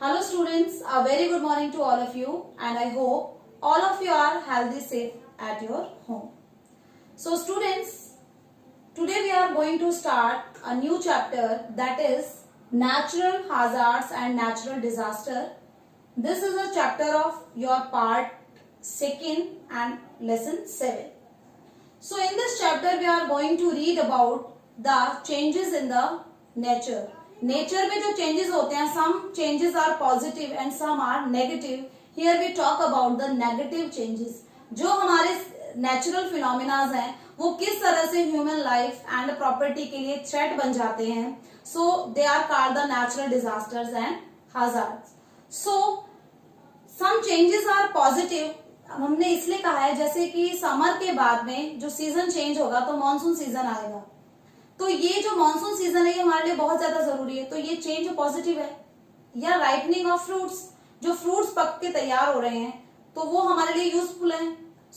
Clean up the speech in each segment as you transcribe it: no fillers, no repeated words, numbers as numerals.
Hello students, a very good morning to all of you and I hope all of you are healthy, safe at your home. So students, today we are going to start a new chapter, that is natural hazards and natural disaster. This is a chapter of your part 2nd and lesson 7. So in this chapter we are going to read about the changes in the nature. Nature में जो changes होते हैं, some changes are positive and some are negative. Here we talk about the negative changes. जो हमारे natural phenomenas हैं वो किस तरह से ह्यूमन लाइफ एंड प्रॉपर्टी के लिए थ्रेट बन जाते हैं. So they are called the natural disasters and hazards. So some changes are positive. हमने इसलिए कहा है जैसे कि समर के बाद में जो सीजन चेंज होगा तो मानसून सीजन आएगा, तो ये जो मानसून सीजन है ये हमारे लिए बहुत ज्यादा जरूरी है. तो ये चेंज पॉजिटिव है. या राइपनिंग ऑफ फ्रूट्स, जो फ्रूट्स पक के तैयार हो रहे हैं तो वो हमारे लिए यूजफुल है.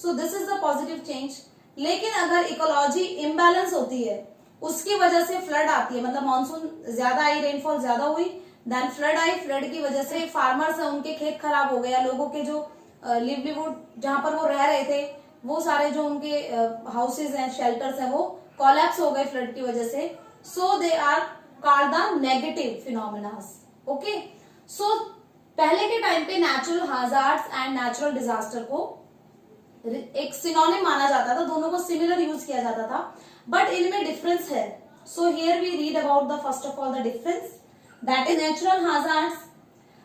So this is the positive change. लेकिन अगर इकोलॉजी इम्बैलेंस होती है, उसकी वजह से फ्लड आती है, मतलब मानसून ज्यादा आई, रेनफॉल ज्यादा हुई, देन फ्लड आई, फ्लड की वजह से फार्मर्स है उनके खेत खराब हो गया, लोगों के जो लिवलीहुड जहां पर वो रह रहे थे वो सारे जो उनके हाउसेज हैं, शेल्टर्स हैं, वो कोलैप्स हो गए फ्लड की वजह से. So they are called the negative phenomenas. Okay, so पहले के टाइम पे natural hazards and natural disaster को एक सिनोनिम माना जाता था, दोनों को सिमिलर यूज किया जाता था, बट इनमें डिफरेंस है. So here we read about the first of all the difference, that is natural hazards,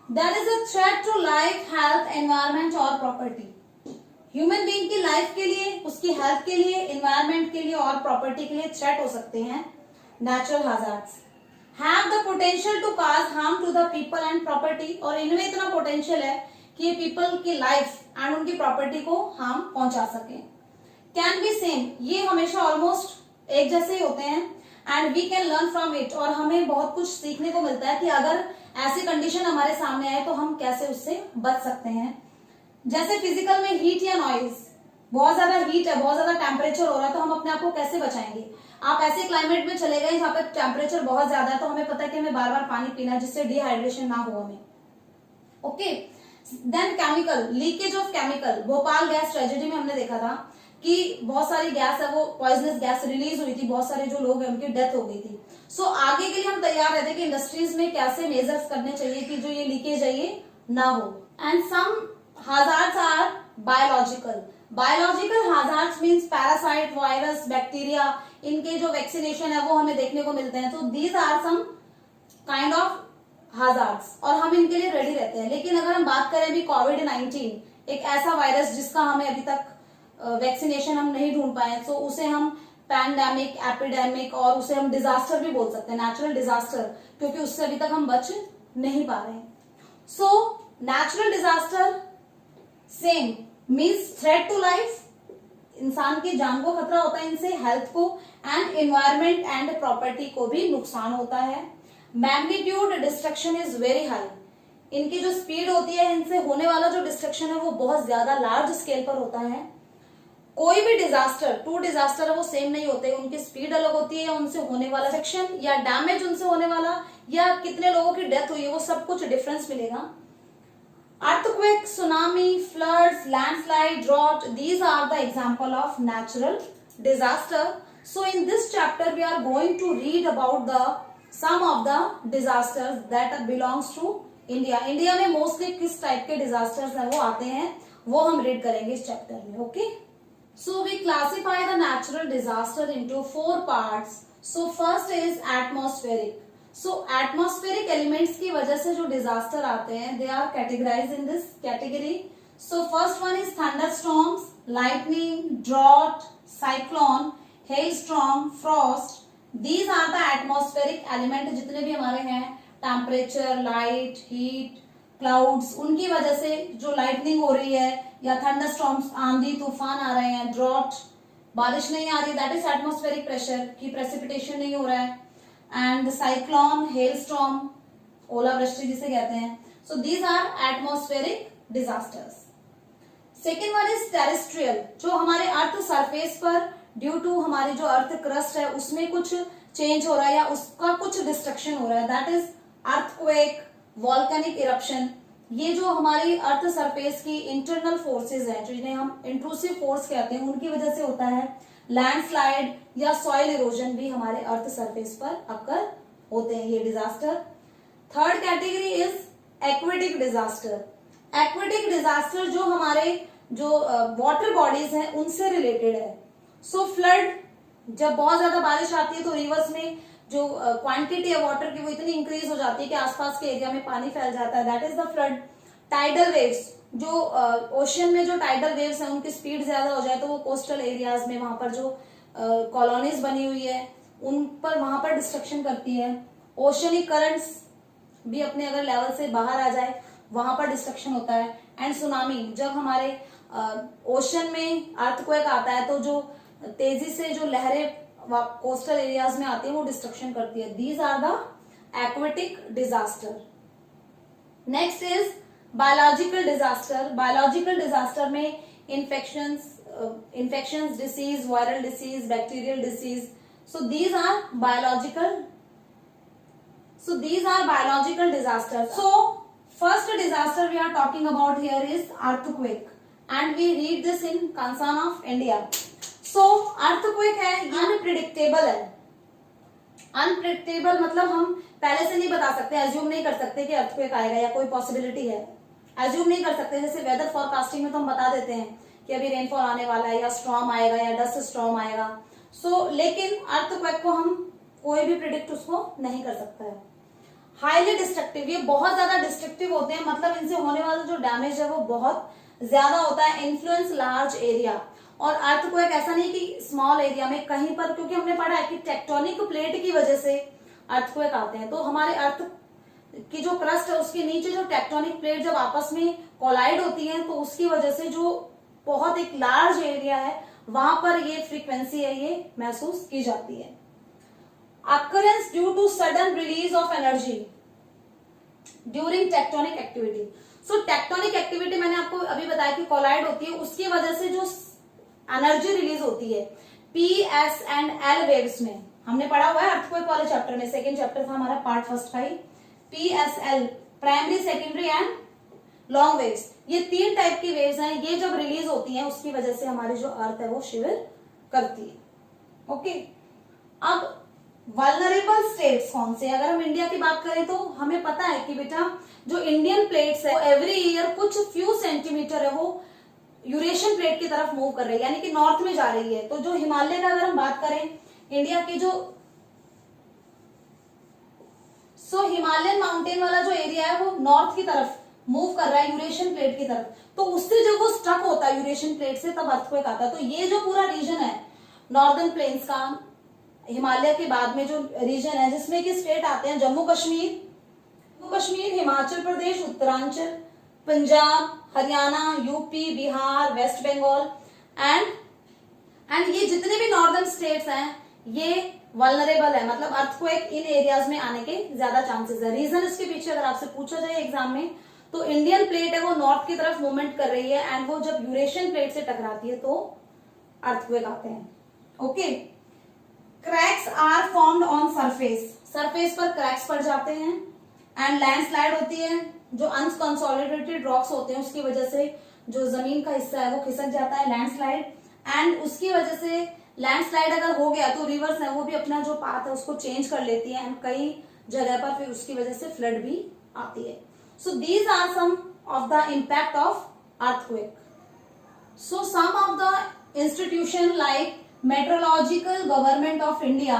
that is a threat to life, health, environment और प्रॉपर्टी. ह्यूमन बीइंग की लाइफ के लिए, उसकी हेल्थ के लिए, एनवायरमेंट के लिए और प्रॉपर्टी के लिए थ्रेट हो सकते हैं natural hazards. Have the potential to cause harm to the people and property. और इनमें इतना पोटेंशियल है कि ये पीपल की लाइफ एंड उनकी प्रॉपर्टी को हार्म पहुंचा सके. कैन बी सेम, ये हमेशा ऑलमोस्ट एक जैसे ही होते हैं. And we can learn from it, और हमें बहुत कुछ सीखने को मिलता है कि अगर ऐसी कंडीशन हमारे सामने आए तो हम कैसे उससे बच सकते हैं. जैसे फिजिकल में हीट या नॉइज, बहुत ज्यादा हीट है, बहुत ज्यादा टेम्परेचर हो रहा है, तो हम अपने आप को कैसे बचाएंगे. आप ऐसे क्लाइमेट में चले गए जहां पर टेम्परेचर बहुत ज्यादा है, तो हमें पता है कि हमें बार बार पानी पीना है जिससे डिहाइड्रेशन ना हो हमें. Okay, then chemical, leakage of chemical. Bhopal gas tragedy में हमने देखा था कि बहुत सारी गैस है वो पॉइजनस गैस रिलीज हुई थी, बहुत सारे जो लोग हैं उनकी डेथ हो गई थी. सो आगे के लिए हम तैयार रहते कि इंडस्ट्रीज में कैसे मेजर्स करने चाहिए कि जो ये लीकेज है ये ना हो. And some hazards are biological. Biological hazards means parasite, virus, bacteria. इनके जो वैक्सीनेशन है वो हमें देखने को मिलते हैं. तो these are some kind of hazards और हम इनके लिए रेडी रहते हैं. लेकिन अगर हम बात करें अभी कोविड-19, एक ऐसा वायरस जिसका हमें अभी तक वैक्सीनेशन हम नहीं ढूंढ पाए, तो उसे हम पैंडेमिक, एपिडेमिक और उसे हम डिजास्टर भी बोल सकते हैं, नेचुरल डिजास्टर, क्योंकि उससे अभी तक हम बच नहीं पा रहे हैं. So natural disaster same means threat to life, इंसान की जान को खतरा होता है इनसे, हेल्थ को एंड एनवायरमेंट एंड प्रॉपर्टी को भी नुकसान होता है. Magnitude destruction is very high. इनकी जो स्पीड होती है, इनसे होने वाला जो डिस्ट्रक्शन है वो बहुत ज्यादा लार्ज स्केल पर होता है. कोई भी डिजास्टर, टू डिजास्टर है वो सेम नहीं होते, उनकी स्पीड अलग होती है, या उनसे होने वाला डिस्ट्रक्शन या डैमेज उनसे होने वाला या कितने लोगों की डेथ हुई है वो सब कुछ डिफरेंस मिलेगा. Earthquake, tsunami, floods, landslide, drought, these are the example of natural disaster. So in this chapter we are going to read about some of the disasters that belongs to India. India में mostly किस type के disasters हैं वो आते हैं, वो हम read करेंगे इस chapter में. Okay? So we classify the natural disaster into 4 parts. So first is atmospheric. So atmospheric elements की वजह से जो डिजास्टर आते हैं, they are categorized in this category. So first one is thunderstorms, lightning, drought, cyclone, hailstorm, frost. These are the atmospheric element. जितने भी हमारे हैं, टेम्परेचर, लाइट, हीट, क्लाउड्स, उनकी वजह से जो लाइटनिंग हो रही है या थंडरस्टॉर्म्स, आंधी तूफान आ रहे हैं, ड्रॉट, बारिश नहीं आ रही, दैट इज एटमॉस्फेरिक प्रेशर की प्रेसिपिटेशन नहीं हो रहा है, एंड साइक्लोन, हेलस्टॉर्म, ओलावृष्टि जिसे कहते हैं. So these are atmospheric disasters. Second one is terrestrial, जो हमारे अर्थ सरफेस पर ड्यू टू हमारी जो अर्थ क्रस्ट है उसमें कुछ चेंज हो रहा है या उसका कुछ डिस्ट्रक्शन हो रहा है, that is earthquake, volcanic eruption, ये जो हमारी अर्थ सरफेस की इंटरनल फोर्सेस हैं, जो जिन्हें हम इंट्रूसिव फोर्स कहते हैं, उनकी वजह से होता है। लैंडस्लाइड या सॉइल इरोजन भी हमारे अर्थ सरफेस पर अकर होते हैं, ये disaster. Third category is aquatic disaster. Aquatic disaster जो हमारे जो वाटर बॉडीज हैं उनसे रिलेटेड है। सो फ्लड, जब बहुत ज्यादा बारिश आती है तो रिवर्स में जो क्वांटिटी है वाटर की वो इतनी इंक्रीज हो जाती है कि आसपास के एरिया में पानी फैल जाता है, that is the flood. Tidal waves, जो ओशन में जो टाइडल वेव्स हैं उनकी स्पीड ज्यादा हो जाए तो वो कोस्टल एरियाज में वहां पर जो कॉलोनीज बनी हुई है उन पर वहां पर डिस्ट्रक्शन करती है। ओशनिक करंट्स भी अपने अगर लेवल से बाहर आ जाए वहां पर डिस्ट्रक्शन होता है। एंड सुनामी, जब हमारे ओशन में अर्थक्वेक आता है तो जो तेजी से जो लहरें कोस्टल एरियाज में आती है वो डिस्ट्रक्शन करती है। These are the aquatic disaster. Next is biological disaster. Biological disaster में infections, disease, viral disease, bacterial disease, so these are biological disasters. So first disaster we are talking about here is earthquake and we read this in Concern of India. So earthquake है, ये unpredictable है। Unpredictable मतलब हम पहले से नहीं बता सकते, एज्यूम नहीं कर सकते कि अर्थक्वेक आएगा या कोई पॉसिबिलिटी है, एज्यूम नहीं कर सकते। जैसे वेदर फोरकास्टिंग में तो हम बता देते हैं कि अभी रेनफॉल आने वाला है या स्टॉर्म आएगा या डस्ट स्टॉर्म आएगा। लेकिन अर्थक्वेक को हम कोई भी प्रिडिक्ट उसको नहीं कर सकता है। हाईली डिस्ट्रक्टिव, ये बहुत ज्यादा डिस्ट्रक्टिव होते हैं, मतलब इनसे होने वाला जो डैमेज है वो बहुत ज्यादा होता है। इन्फ्लुएंस लार्ज एरिया, और अर्थक्वेक ऐसा नहीं कि स्मॉल एरिया में कहीं पर, क्योंकि हमने पढ़ा है कि टेक्टोनिक प्लेट की वजह से अर्थक्वेक आते हैं। तो हमारे अर्थ की जो क्रस्ट है उसके नीचे जो टेक्टोनिक प्लेट जब आपस में कोलाइड होती है तो उसकी वजह से जो बहुत एक लार्ज एरिया है वहां पर ये फ्रीक्वेंसी है ये महसूस की जाती है। Occurrence due to sudden release of energy during tectonic activity. So tectonic activity मैंने आपको अभी बताया कि कोलाइड होती है, उसकी वजह से जो एनर्जी रिलीज होती है पीएस एंड एल वेव्स में, हमने पढ़ा हुआ है अर्थक्वेक वाले चैप्टर में, सेकेंड चैप्टर था हमारा पार्ट फर्स्ट का ही। PSL primary, secondary and long waves, ये 3 टाइप की वेव्स हैं। ये जब रिलीज होती हैं उसकी वजह से हमारी जो अर्थ है वो शिविर करती है। ओके, अब वल्नरेबल स्टेट्स कौन से? अगर हम इंडिया की बात करें तो हमें पता है कि बेटा जो इंडियन प्लेट्स है एवरी ईयर कुछ फ्यू सेंटीमीटर है वो यूरेशियन प्लेट की तरफ मूव कर रही है, यानी कि नॉर्थ में जा रही है। तो जो हिमालय का अगर हम बात करें इंडिया की जो हिमालयन माउंटेन वाला जो एरिया है वो नॉर्थ की तरफ मूव कर रहा है यूरेशियन प्लेट की तरफ, तो उससे जब वो स्टक होता है यूरेशियन प्लेट से तब अर्थक्वेक आता है। तो ये जो पूरा रीजन है नॉर्दर्न प्लेन्स का, हिमालय के बाद में जो रीजन है जिसमें कि स्टेट आते हैं Jammu Kashmir, Himachal Pradesh, Uttaranchal, Punjab, Haryana, UP, Bihar, West Bengal and ये जितने भी नॉर्दर्न स्टेट्स हैं ये वल्नरेबल है, मतलब अर्थक्वेक इन एरियाज में आने के ज्यादा चांसेस है। रीजन इसके पीछे अगर आपसे पूछा जाए एग्जाम में तो इंडियन प्लेट है वो नॉर्थ की तरफ मूवमेंट कर रही है एंड वो जब यूरेशियन प्लेट से टकराती है तो अर्थक्वेक आते हैं। Okay, cracks are formed on surface पर क्रैक्स पड़ जाते हैं एंड लैंडस्लाइड होती है, जो अनकंसोलिडेटेड रॉक्स होते हैं उसकी वजह से जो जमीन का हिस्सा है वो खिसक जाता है, लैंडस्लाइड, एंड उसकी वजह से लैंडस्लाइड अगर हो गया तो रिवर्स है वो भी अपना जो पाथ है उसको चेंज कर लेती है एंड कई जगह पर फिर उसकी वजह से फ्लड भी आती है। So these are some of the impact of earthquake. So some of the institution like meteorological government of India,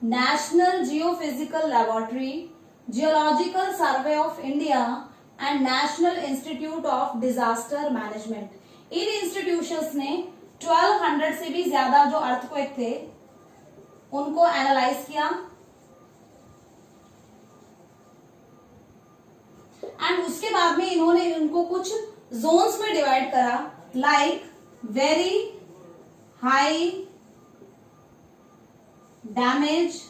national geophysical laboratory, geological survey of India and national institute of disaster management, इन institutions ने 1200 से भी ज्यादा जो earthquake थे उनको analyse किया and उसके बाद में इन्होंने उनको कुछ जोन्स में डिवाइड करा, like very high damage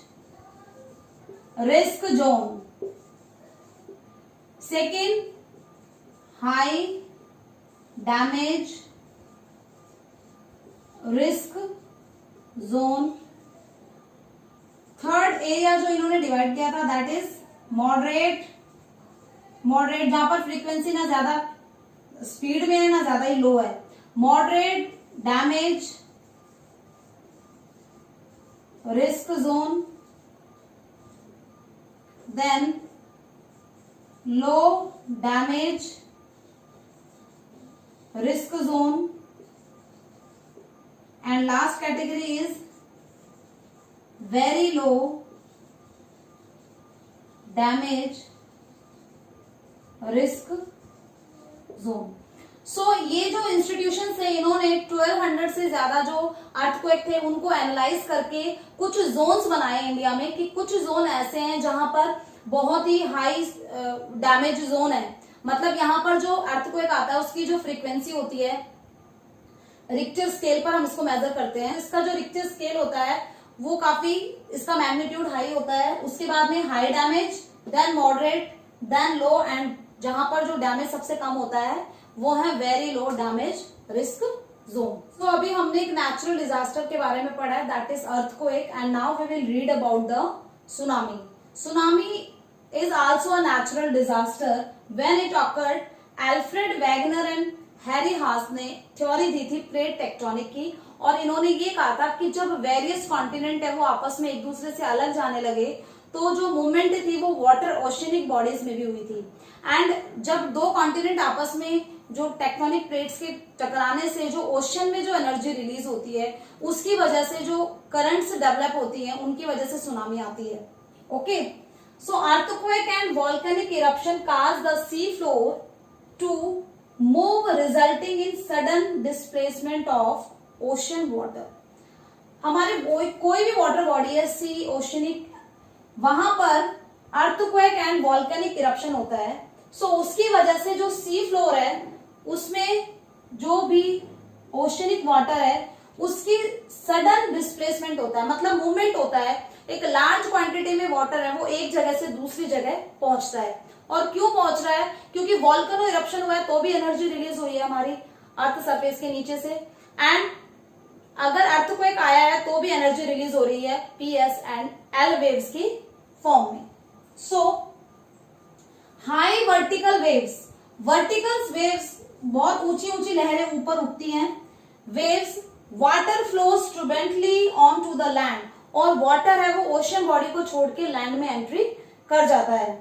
risk zone, second high damage risk zone, third area जो इन्होंने डिवाइड किया था दैट इज मॉडरेट मॉडरेट जहां पर फ्रीक्वेंसी ना ज्यादा स्पीड में है ना ज्यादा ही लो है, moderate damage risk zone, then low damage risk zone, and last category is very low damage risk zone. सो ये जो इंस्टीट्यूशन है इन्होंने 1200 से ज्यादा जो अर्थक्वेक थे उनको एनालाइज करके कुछ जोन्स बनाए इंडिया में कि कुछ जोन ऐसे हैं जहां पर बहुत ही हाई डैमेज जोन है, मतलब यहाँ पर जो अर्थक्वेक आता है उसकी जो फ्रीक्वेंसी होती है रिक्टर स्केल पर हम इसको मेजर करते हैं, इसका जो रिक्टर स्केल होता है वो काफी इसका मैग्नीट्यूड हाई होता है, उसके बाद में high damage, then moderate, then low, and जहां पर जो डैमेज सबसे कम होता है वो है very low damage risk zone. तो अभी हमने एक नेचुरल डिजास्टर के बारे में पढ़ा है, that is earthquake, and now we will read about the tsunami. Tsunami is also a natural disaster. When it occurred, Alfred Wegener and Harry Haas ने थ्योरी दी थी प्लेट टेक्टोनिक की, और इन्होंने ये कहा था कि जब वेरियस कॉन्टिनेंट है वो आपस में एक दूसरे से अलग जाने लगे तो जो मूवमेंट थी वो वाटर ओशियनिक बॉडीज में भी हुई थी. एंड जब दो कॉन्टिनेंट आपस में जो टेक्टोनिक प्लेट्स के टकराने से जो ओशन में जो एनर्जी रिलीज होती है उसकी वजह से जो करंट्स डेवलप होती हैं उनकी वजह से सुनामी आती है. Okay, so earthquake and volcanic eruption cause the sea floor to move, resulting in sudden displacement of ocean water. हमारे कोई भी वाटर बॉडी है सी ओशनिक, वहां पर अर्थक्वेक एंड वॉल्केनिक इरप्शन होता है. सो उसकी वजह से जो सी फ्लोर है उसमें जो भी ओशनिक वाटर है उसकी सडन डिस्प्लेसमेंट होता है, मतलब मूवमेंट होता है. एक लार्ज क्वांटिटी में वाटर है वो एक जगह से दूसरी जगह पहुंचता है. और क्यों पहुंच रहा है? क्योंकि वॉल्केनो इरप्शन हुआ है तो भी एनर्जी रिलीज हुई है हमारी अर्थ सरफेस के नीचे से, एंड अगर अर्थक्वेक आया है तो भी एनर्जी रिलीज हो रही है पीएस एंड एल वेव्स की फॉर्म में. So high vertical waves, vertical waves बहुत ऊंची ऊंची लहरें ऊपर उठती हैं. Waves water flows turbulently on to the land, और वाटर है वो ओशन बॉडी को छोड़ के लैंड में एंट्री कर जाता है.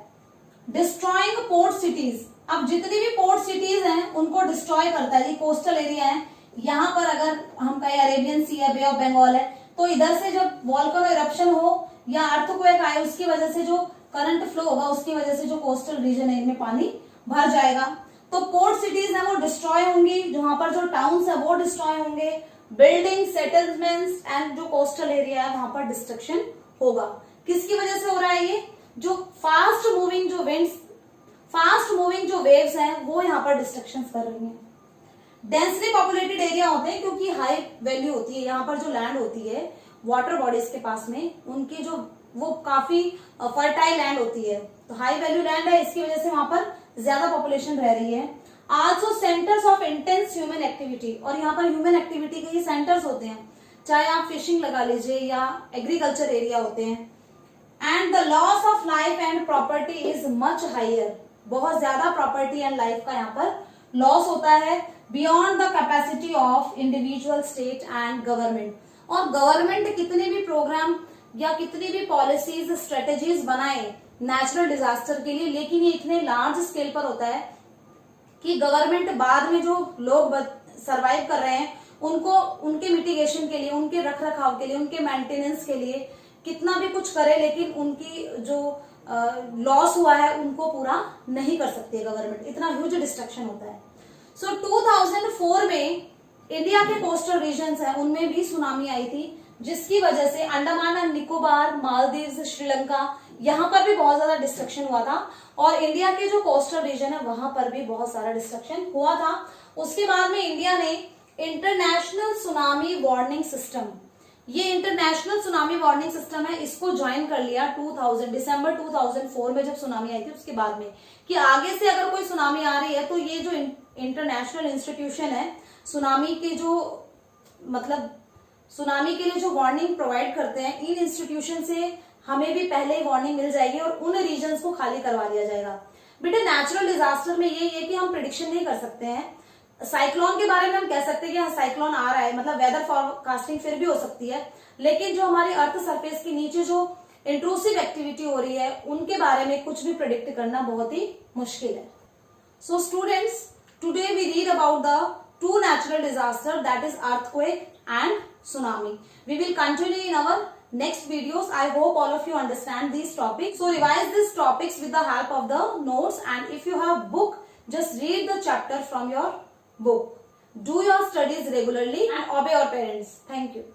डिस्ट्रॉइंग पोर्ट सिटीज, अब जितनी भी पोर्ट सिटीज हैं उनको डिस्ट्रॉय करता है. ये कोस्टल एरिया है, यहाँ पर अगर हम कहें अरेबियन सी है, बे ऑफ बंगाल है, तो इधर से जब वॉल्केनो इरप्शन हो या अर्थक्वेक आए उसकी वजह से जो करंट फ्लो होगा उसकी वजह से जो कोस्टल रीजन है इनमें पानी भर जाएगा. तो पोर्ट सिटीज है वो डिस्ट्रॉय होंगी, जहां पर जो टाउन्स है वो डिस्ट्रॉय होंगे, बिल्डिंग सेटलमेंट्स एंड जो कोस्टल एरिया है वहां पर डिस्ट्रक्शन होगा. किसकी वजह से हो रहा है? ये जो फास्ट मूविंग जो विंड्स, फास्ट मूविंग जो वेव्स हैं वो यहाँ पर डिस्ट्रक्शन कर रही हैं. डेंसली पॉपुलेटेड एरिया होते हैं क्योंकि हाई वैल्यू होती है यहाँ पर जो लैंड होती है वाटर बॉडीज के पास में, उनकी जो वो काफी फर्टाइल लैंड होती है, तो हाई वैल्यू लैंड है, इसकी वजह से वहां पर ज्यादा पॉपुलेशन रह रही है. Also centres of intense human activity, और यहाँ पर ह्यूमन एक्टिविटी के ही सेंटर्स होते हैं, चाहे आप फिशिंग लगा लीजिए या एग्रीकल्चर एरिया होते हैं. And the loss of life and property is much higher, बहुत ज्यादा प्रॉपर्टी एंड लाइफ का यहाँ पर लॉस होता है beyond the capacity of individual state and government. और गवर्नमेंट कितने भी प्रोग्राम या कितनी भी पॉलिसीज स्ट्रेटेजीज बनाए नेचुरल डिजास्टर के लिए, लेकिन ये इतने लार्ज स्केल पर होता है कि गवर्नमेंट बाद में जो लोग सरवाइव कर रहे हैं उनको उनके मिटिगेशन के लिए, उनके रख रखाव के लिए, उनके मेंटेनेंस के लिए कितना भी कुछ करे, लेकिन उनकी जो लॉस हुआ है उनको पूरा नहीं कर सकती है गवर्नमेंट, इतना ह्यूज डिस्ट्रक्शन होता है. सो 2004 में इंडिया के कोस्टल रीजन्स हैं उनमें भी सुनामी आई थी, जिसकी वजह से अंडमान एंड निकोबार, मालदीव, श्रीलंका, यहाँ पर भी बहुत ज्यादा डिस्ट्रक्शन हुआ था, और इंडिया के जो कोस्टल रीजन है वहां पर भी बहुत सारा डिस्ट्रक्शन हुआ था. उसके बाद में इंडिया ने इंटरनेशनल सुनामी वार्निंग सिस्टम, ये इंटरनेशनल सुनामी वार्निंग सिस्टम है, इसको ज्वाइन कर लिया दिसंबर 2004 में जब सुनामी आई थी उसके बाद में, कि आगे से अगर कोई सुनामी आ रही है तो ये जो इंटरनेशनल इंस्टीट्यूशन है सुनामी के जो मतलब सुनामी के लिए जो वार्निंग प्रोवाइड करते हैं, इन इंस्टीट्यूशन से हमें भी पहले ही वार्निंग मिल जाएगी और उन रीजन्स को खाली करवा दिया जाएगा. बेटे नेचुरल डिजास्टर में ये है कि हम प्रिडिक्शन नहीं कर सकते हैं। साइक्लोन के बारे में हम कह सकते हैं कि हाँ साइक्लोन आ रहा है, मतलब वेदर फॉरकास्टिंग फिर भी हो सकती है, लेकिन जो हमारी अर्थ सरफेस के नीचे जो इंट्रूसिव एक्टिविटी हो रही है उनके बारे में कुछ भी प्रिडिक्ट करना बहुत ही मुश्किल है। So students, today we read about the two natural disaster, that is earthquake and tsunami. We will continue in our next videos. I hope all of you understand these topics. So revise these topics with the help of the notes, and if you have book, just read the chapter from your book. Do your studies regularly and obey your parents. Thank you.